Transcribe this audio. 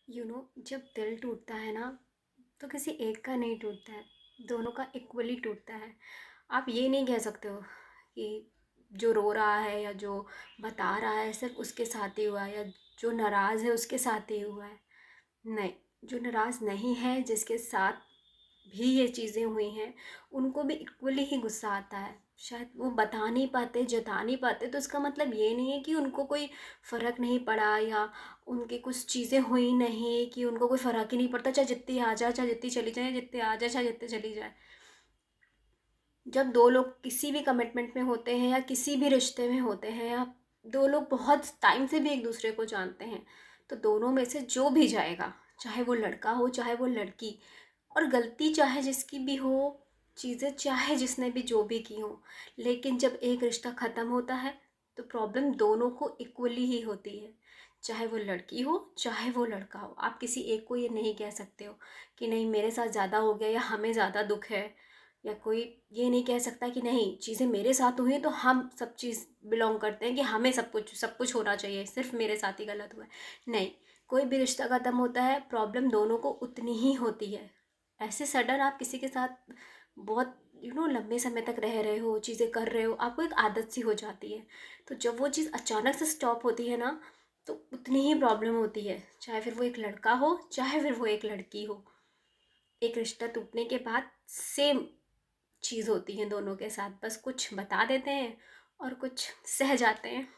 जब दिल टूटता है ना, तो किसी एक का नहीं टूटता है, दोनों का इक्वली टूटता है। आप ये नहीं कह सकते हो कि जो रो रहा है या जो बता रहा है सिर्फ उसके साथ ही हुआ है, या जो नाराज़ है उसके साथ ही हुआ है। नहीं, जो नाराज़ नहीं है, जिसके साथ भी ये चीज़ें हुई हैं, उनको भी इक्वली ही गुस्सा आता है। शायद वो बता नहीं पाते, जता नहीं पाते, तो इसका मतलब ये नहीं है कि उनको कोई फ़र्क नहीं पड़ा, या उनकी कुछ चीज़ें हुई नहीं कि उनको कोई फ़र्क ही नहीं पड़ता, चाहे जितनी आ जाए, चाहे जितनी चली जाए, जितनी आ जाए, चाहे जितनी चली जाए। जब दो लोग किसी भी कमिटमेंट में होते हैं या किसी भी रिश्ते में होते हैं, या दो लोग बहुत टाइम से भी एक दूसरे को जानते हैं, तो दोनों में से जो भी जाएगा, चाहे वो लड़का हो चाहे वो लड़की, और गलती चाहे जिसकी भी हो, चीज़ें चाहे जिसने भी जो भी की हो, लेकिन जब एक रिश्ता ख़त्म होता है तो प्रॉब्लम दोनों को इक्वली ही होती है। चाहे वो लड़की हो चाहे वो लड़का हो, आप किसी एक को ये नहीं कह सकते हो कि नहीं मेरे साथ ज़्यादा हो गया या हमें ज़्यादा दुख है, या कोई ये नहीं कह सकता कि नहीं चीज़ें मेरे साथ हुई हैं तो हम सब चीज़ बिलोंग करते हैं कि हमें सब कुछ होना चाहिए, सिर्फ मेरे साथ ही गलत हुआ है। नहीं, कोई भी रिश्ता ख़त्म होता है, प्रॉब्लम दोनों को उतनी ही होती है। ऐसे सडन आप किसी के साथ बहुत लंबे समय तक रह रहे हो, चीज़ें कर रहे हो, आपको एक आदत सी हो जाती है। तो जब वो चीज़ अचानक से स्टॉप होती है ना, तो उतनी ही प्रॉब्लम होती है, चाहे फिर वो एक लड़का हो चाहे फिर वो एक लड़की हो। एक रिश्ता टूटने के बाद सेम चीज़ होती है दोनों के साथ, बस कुछ बता देते हैं और कुछ सह जाते हैं।